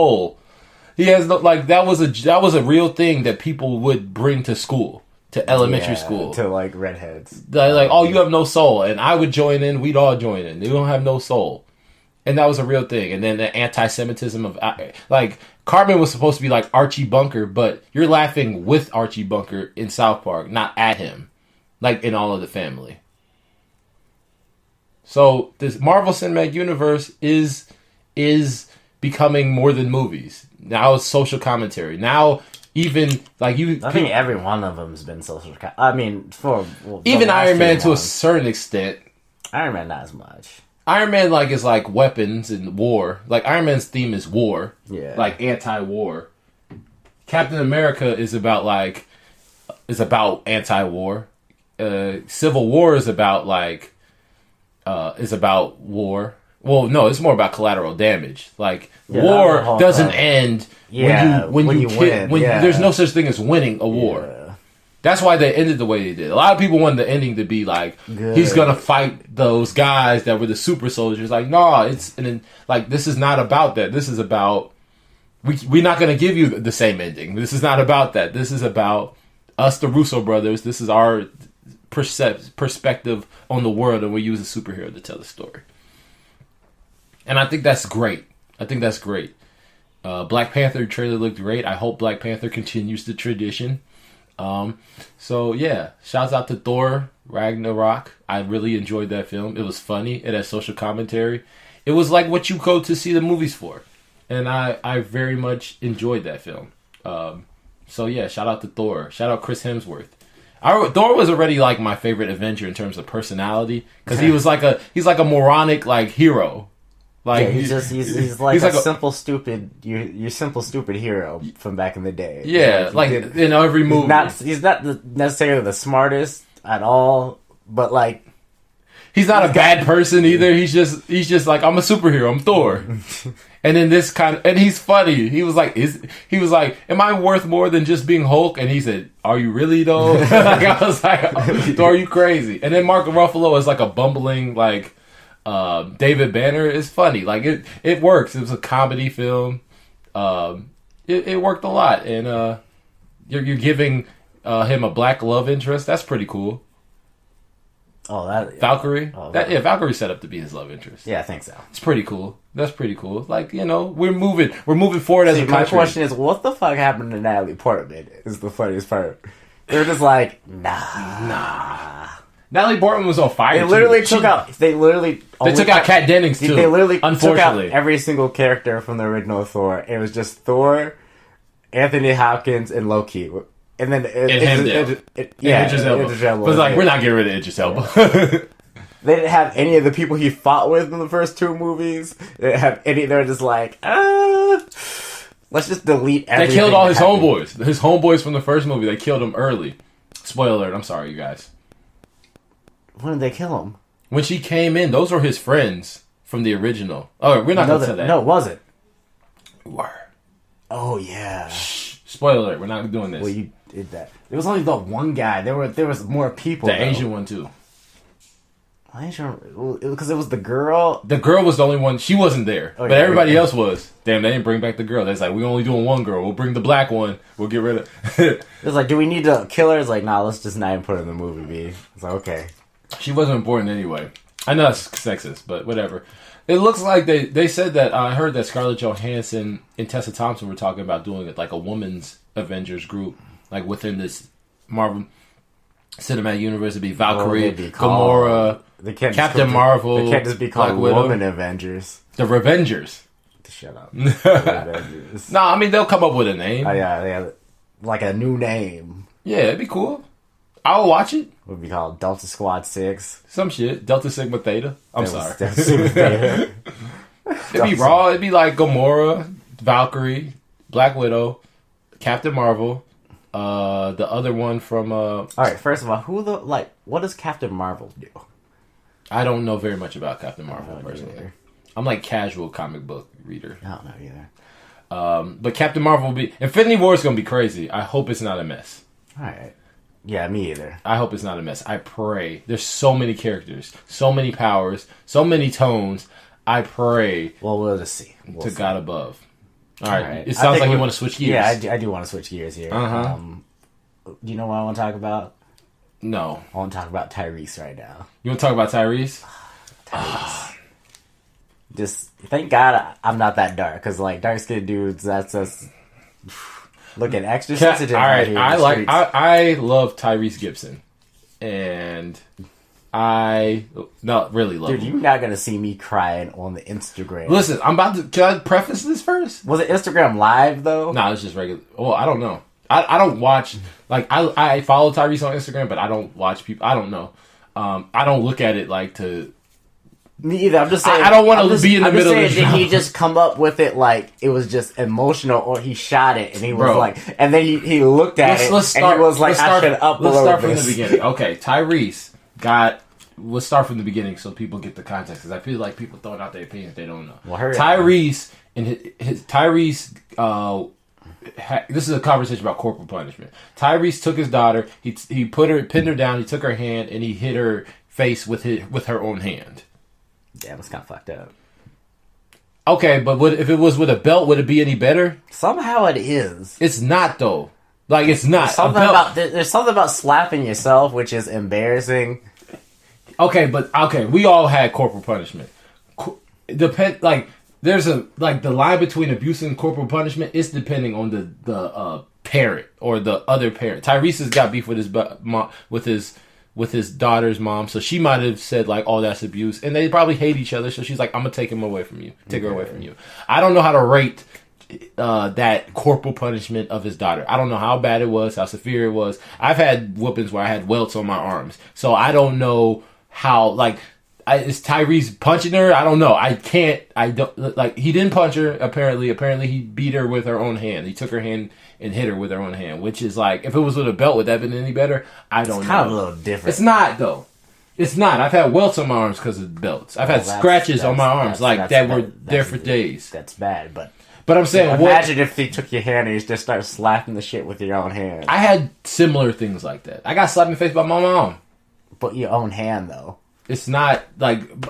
soul. He has no, like that was a real thing that people would bring to school, to elementary school, to like redheads. Like, oh, you have no soul, and I would join in. We'd all join in. You don't have no soul, and that was a real thing. And then the anti-Semitism of like Cartman was supposed to be like Archie Bunker, but you're laughing with Archie Bunker in South Park, not at him, like in All of the Family. So this Marvel Cinematic Universe is becoming more than movies. Now it's social commentary. Now even like I think every one of them's been social. I mean, even Iron Man to a certain extent. Iron Man not as much. Iron Man is like weapons and war. Like Iron Man's theme is war. Yeah. Like anti-war. Captain America is about anti-war. Civil War is about war. Well, no, it's more about collateral damage. Like war doesn't end when you win. There's no such thing as winning a war. Yeah. That's why they ended the way they did. A lot of people wanted the ending to be like he's gonna fight those guys that were the super soldiers. Like, no, this is not about that. This is about we're not gonna give you the same ending. This is not about that. This is about us, the Russo brothers. This is our perspective on the world, and we use a superhero to tell the story. And I think that's great. Black Panther trailer looked great. I hope Black Panther continues the tradition. So yeah, shouts out to Thor Ragnarok. I really enjoyed that film. It was funny. It had social commentary. It was like what you go to see the movies for. And I very much enjoyed that film. So yeah, shout out to Thor. Shout out Chris Hemsworth. Thor was already like my favorite Avenger in terms of personality because he's like a moronic like hero. Like he's like a simple stupid your simple stupid hero from back in the day. Yeah, like in every movie. He's not necessarily the smartest at all, but like he's not a bad person either. He's just like, I'm a superhero. I'm Thor. And then and he's funny. He was like, am I worth more than just being Hulk? And he said, are you really though? Like, I was like, Thor, you crazy? And then Mark Ruffalo is like a bumbling like. David Banner is funny. Like it works. It was a comedy film. It worked a lot, and you're giving him a black love interest. That's pretty cool. Oh, that Valkyrie. Valkyrie's set up to be his love interest. Yeah, I think so. It's pretty cool. That's pretty cool. Like we're moving forward as a country. My question is, what the fuck happened to Natalie Portman? Is the funniest part. They're just like, nah. Natalie Portman was on fire. They literally took out Kat Dennings too. They literally unfortunately took out every single character from the original Thor. It was just Thor, Anthony Hopkins, and Loki. And then Idris Elba. But it's like, we're not getting rid of Idris Elba. They didn't have any of the people he fought with in the first two movies. They didn't have any. They're just like, let's just delete everything. They killed all his homeboys. His homeboys from the first movie. They killed him early. Spoiler alert. I'm sorry, you guys. When did they kill him? When she came in, those were his friends from the original. Oh, we're not going to say that. No, was it? Were. Oh, yeah. Shh. Spoiler alert, we're not doing this. Well, you did that. There was only the one guy. There was more people. The Asian one, too. Because it was the girl. The girl was the only one. She wasn't there. But everybody else was. Damn, they didn't bring back the girl. They was like, we're only doing one girl. We'll bring the black one. We'll get rid of it. was like, do we need to kill her? It's like, nah, let's just not even put her in the movie, B. It's like, okay. She wasn't important anyway. I know that's sexist, but whatever. It looks like they said that, I heard that Scarlett Johansson and Tessa Thompson were talking about doing it like a woman's Avengers group, like within this Marvel Cinematic Universe. It'd be Valkyrie, Gamora, Captain Marvel. They can't just be called Woman Avengers. The Revengers. Shut up. The Revengers. No, I mean, they'll come up with a name. Oh, yeah, like a new name. Yeah, it'd be cool. I'll watch it. Would be called Delta Squad 6. Some shit. Delta Sigma Theta. I'm sorry. Delta Sigma Theta. It'd be raw. It'd be like Gamora, Valkyrie, Black Widow, Captain Marvel, the other one from... Alright, first of all, what does Captain Marvel do? I don't know very much about Captain Marvel, personally. Either. I'm like casual comic book reader. I don't know either. But Captain Marvel will be... Infinity War is going to be crazy. I hope it's not a mess. Alright. Yeah, me either. I hope it's not a mess. I pray. There's so many characters, so many powers, so many tones. I pray. Well, we'll just see. God above. All right. It sounds like you want to switch gears. Yeah, I do want to switch gears here. Do you know what I want to talk about? No. I want to talk about Tyrese right now. You want to talk about Tyrese? Tyrese. Just thank God I'm not that dark, because like dark skinned dudes, that's us looking extra sensitive. All right, I love Tyrese Gibson, and I not really love. Dude, him. you're not gonna see me crying on the Instagram. Listen, I'm about to. Can I preface this first? Was it Instagram Live though? No, it's just regular. Well, I don't know. I don't watch like I follow Tyrese on Instagram, but I don't watch people. I don't know. I don't look at it like to. Me either. I'm just saying. I don't want to be in the middle of the Did he just come up with it like it was just emotional, or he shot it and he was like, and then he looked at it and he was like, I should upload this. Let's start from the beginning. Okay, Tyrese let's start from the beginning so people get the context, because I feel like people throwing out their opinions they don't know. Well, Tyrese and his Tyrese. This is a conversation about corporal punishment. Tyrese took his daughter. He pinned her down. He took her hand and he hit her face with her own hand. Damn, it's kind of fucked up. Okay, but if it was with a belt, would it be any better? Somehow it is. It's not though. Like it's not. There's something about slapping yourself, which is embarrassing. Okay, we all had corporal punishment. There's the line between abuse and corporal punishment is depending on the parent or the other parent. Tyrese has got beef with his mom, with his daughter's mom, so she might have said like, "Oh, that's abuse," and they probably hate each other. So she's like, "I'm gonna take him away from you, take her away from you." I don't know how to rate that corporal punishment of his daughter. I don't know how bad it was, how severe it was. I've had whoopings where I had welts on my arms, so I don't know how is Tyrese punching her? I don't know. He didn't punch her, apparently. Apparently, he beat her with her own hand. He took her hand and hit her with her own hand, which is like, if it was with a belt, would that have been any better? I don't know. It's kind of a little different. It's not, though. It's not. I've had welts on my arms because of belts. I've had scratches on my arms that were there for days. That's bad, but I'm saying... Imagine if he took your hand and you just started slapping the shit with your own hand. I had similar things like that. I got slapped in the face by my mom. But your own hand, though. It's not,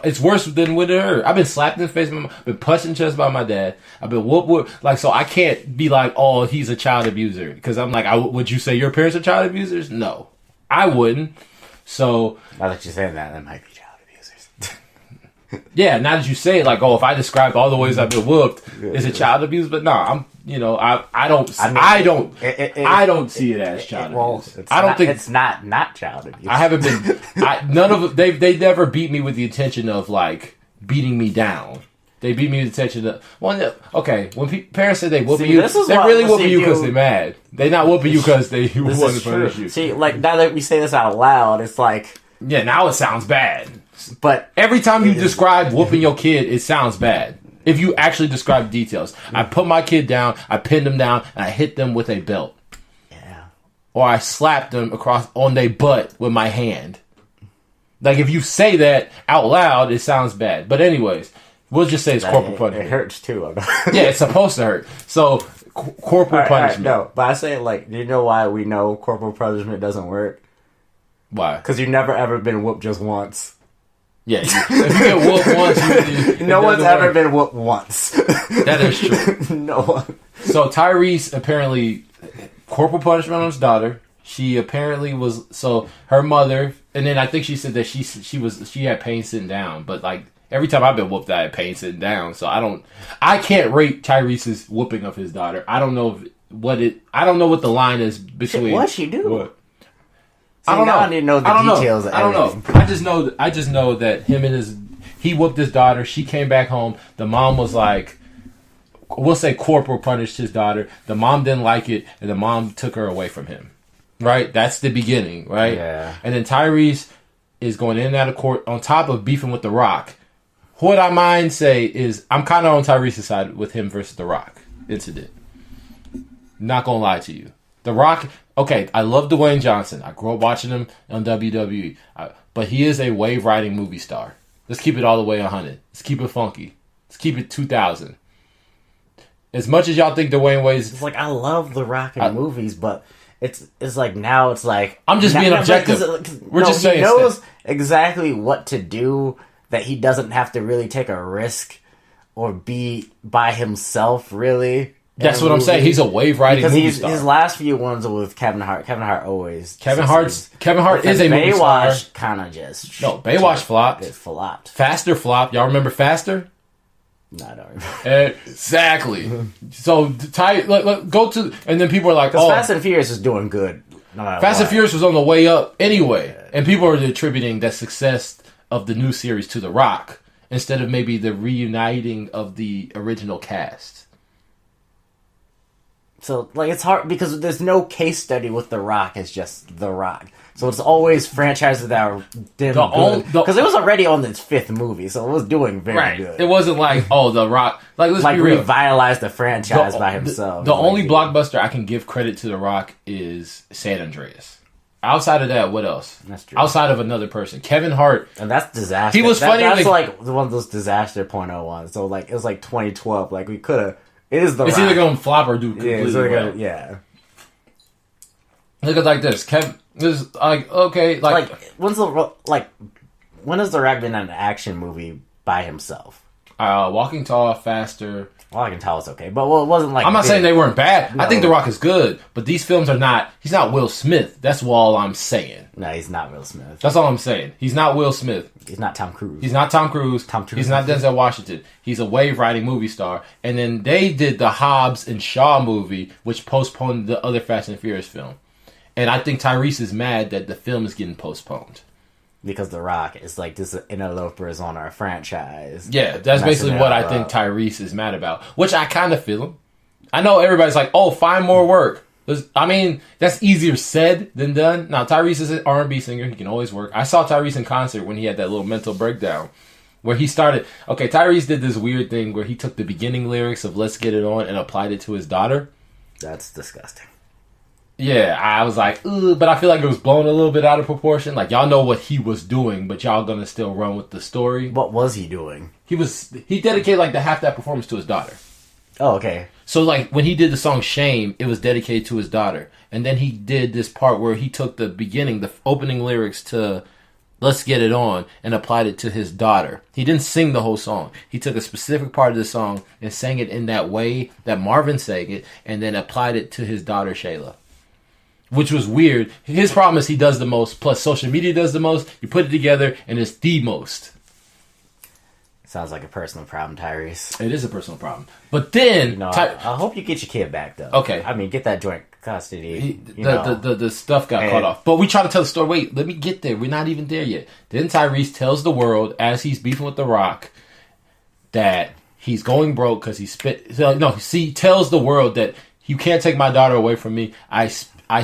it's worse than with her. I've been slapped in the face by my mom. I've been punched in the chest by my dad. I've been whooped. So I can't be like, oh, he's a child abuser. Because I'm like, would you say your parents are child abusers? No. I wouldn't. So... Now that you're saying that might be child abusers. Yeah, now that you say it, like, oh, if I describe all the ways I've been whooped, is it child abuse? But no, I don't see it as child abuse. It's not child abuse. I haven't been. None of they never beat me with the intention of like beating me down. They beat me with the intention of when parents say they whoop you, they really whooping you because they're mad. They're not whooping you because they want to punish you. See, like now that we say this out loud, it's like now it sounds bad. But every time you describe whooping your kid, it sounds bad. If you actually describe details. I put my kid down, I pinned him down, and I hit them with a belt. Yeah. Or I slapped them on their butt with my hand. Like, if you say that out loud, it sounds bad. But anyways, we'll just say it's corporal punishment. It hurts, too. Yeah, it's supposed to hurt. So, corporal punishment. No, but I say, do you know why we know corporal punishment doesn't work? Why? Because you've never, ever been whooped just once. Yeah, if you get whooped once, no one's ever been whooped once. That is true. No one. So Tyrese apparently corporal punishment on his daughter. She apparently was her mother, and then I think she said that she had pain sitting down. But like every time I've been whooped, I had pain sitting down. So I can't rate Tyrese's whooping of his daughter. I don't know what the line is between. What'd she do? What? I don't know. I didn't know the details. I don't know. I just know that he whooped his daughter. She came back home. The mom was like, we'll say corporal punished his daughter. The mom didn't like it, and the mom took her away from him. Right? That's the beginning, right? Yeah. And then Tyrese is going in and out of court on top of beefing with The Rock. What I mind say is I'm kind of on Tyrese's side with him versus The Rock incident. Not gonna lie to you. The Rock, okay, I love Dwayne Johnson. I grew up watching him on WWE. But he is a wave-riding movie star. Let's keep it all the way 100. Let's keep it funky. Let's keep it 2000. As much as y'all think Dwayne Wade's... It's like, I love The Rock in movies, but it's like, now it's like... I'm just being objective. We're just saying he knows exactly what to do, that he doesn't have to really take a risk or be by himself, really. That's what I'm saying. He's a wave riding movie star. His last few ones were with Kevin Hart. Kevin Hart always. Kevin Hart is a movie star. Baywatch kind of just. No, Baywatch flopped. It flopped. Faster flopped. Y'all remember Faster? No, I don't remember. Exactly. So go to, and then people are like, "Oh, Fast and Furious is doing good." No Fast and Furious was on the way up anyway, and people are attributing that success of the new series to The Rock instead of maybe the reuniting of the original cast. So, it's hard because there's no case study with The Rock. It's just The Rock. So it's always franchises that are good. Because it was already on its 5th movie, so it was doing very good. It wasn't like, The Rock... let's be real. Revitalized the franchise by himself. The only blockbuster I can give credit to The Rock is San Andreas. Outside of that, what else? That's true. Outside of another person. Kevin Hart. And that's disaster. He was funny. That's one of those disaster .0 ones. So, it was 2012. We could have... It is The Rock. It's either going to flop or do completely well. Yeah. Look at this. This is okay. When has The Rock been in an action movie by himself? Walking Tall, Faster. Well, I can tell it's okay, but it wasn't I'm not saying they weren't bad. No. I think The Rock is good, but these films are not. He's not Will Smith. That's all I'm saying. No, he's not Will Smith. That's all I'm saying. He's not Will Smith. He's not Tom Cruise. He's not Tom Cruise. He's not Denzel Washington. He's a wave riding movie star. And then they did the Hobbs and Shaw movie, which postponed the other Fast and Furious film. And I think Tyrese is mad that the film is getting postponed. Because The Rock is this interloper is on our franchise. Yeah, that's basically what I think Tyrese is mad about. Which I kind of feel him. I know everybody's like, find more work. That's easier said than done. Now, Tyrese is an R&B singer. He can always work. I saw Tyrese in concert when he had that little mental breakdown. Where he started... Okay, Tyrese did this weird thing where he took the beginning lyrics of Let's Get It On and applied it to his daughter. That's disgusting. Yeah, I was like, ugh, but I feel like it was blown a little bit out of proportion. Y'all know what he was doing, but y'all gonna still run with the story. What was he doing? He dedicated the half that performance to his daughter. Oh, okay. So when he did the song Shame, it was dedicated to his daughter. And then he did this part where he took the beginning, the opening lyrics to Let's Get It On and applied it to his daughter. He didn't sing the whole song. He took a specific part of the song and sang it in that way that Marvin sang it and then applied it to his daughter Shayla. Which was weird. His problem is he does the most, plus social media does the most. You put it together, and it's the most. Sounds like a personal problem, Tyrese. It is a personal problem. But then... I hope you get your kid back, though. Okay. Get that joint custody. The stuff got cut off. But we try to tell the story. Wait, let me get there. We're not even there yet. Then Tyrese tells the world, as he's beefing with The Rock, that he's going broke because he he tells the world that you can't take my daughter away from me. I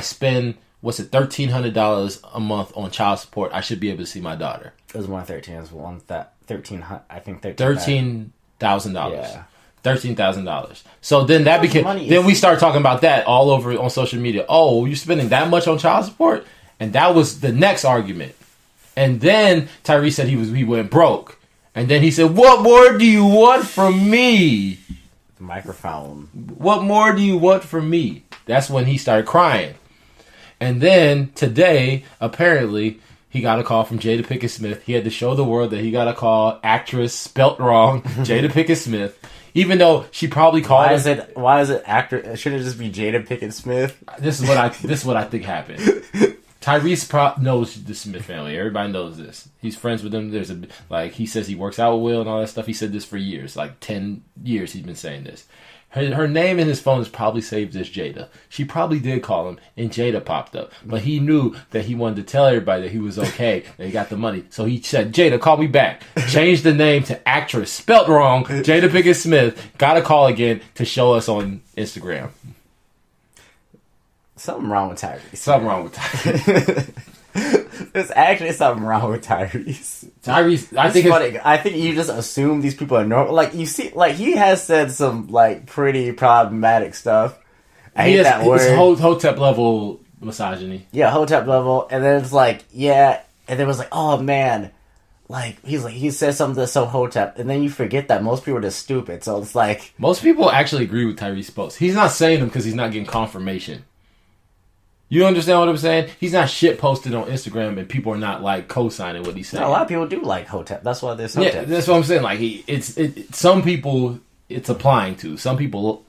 spend, $1,300 a month on child support. I should be able to see my daughter. It was $113. It was $13,000. I think $13,000. Yeah. $13,000. So then that became. Then we started talking about that all over on social media. Oh, you're spending that much on child support, and that was the next argument. And then Tyrese said he went broke, and then he said, "What more do you want from me?" The microphone. What more do you want from me? That's when he started crying. And then today, apparently, he got a call from Jada Pinkett Smith. He had to show the world that he got a call, actress spelt wrong, Jada Pinkett Smith. Even though she probably called Why is it actor? Shouldn't it just be Jada Pinkett Smith? This is what I think happened. Tyrese knows the Smith family. Everybody knows this. He's friends with them. He says he works out with Will and all that stuff. He said this for years, 10 years he's been saying this. Her name in his phone is probably saved as Jada. She probably did call him, and Jada popped up. But he knew that he wanted to tell everybody that he was okay, that he got the money. So he said, Jada, call me back. Changed the name to actress, spelt wrong, Jada Pinkett Smith. Got a call again to show us on Instagram. Something wrong with Tyrese. Something wrong with Tyrese. There's actually something wrong with Tyrese. I think you just assume these people are normal. You see, he has said some pretty problematic stuff. I hate that word. It's Hotep level misogyny. Yeah, Hotep level, and then it's and then it was oh man, he says something that's so Hotep, and then you forget that most people are just stupid. So it's most people actually agree with Tyrese's posts. He's not saying them because he's not getting confirmation. You understand what I'm saying? He's not shit posted on Instagram, and people are not co-signing what he's saying. No, a lot of people do like Hotep. That's why there's Hotep. Yeah, that's what I'm saying. Some people it's applying to. Some people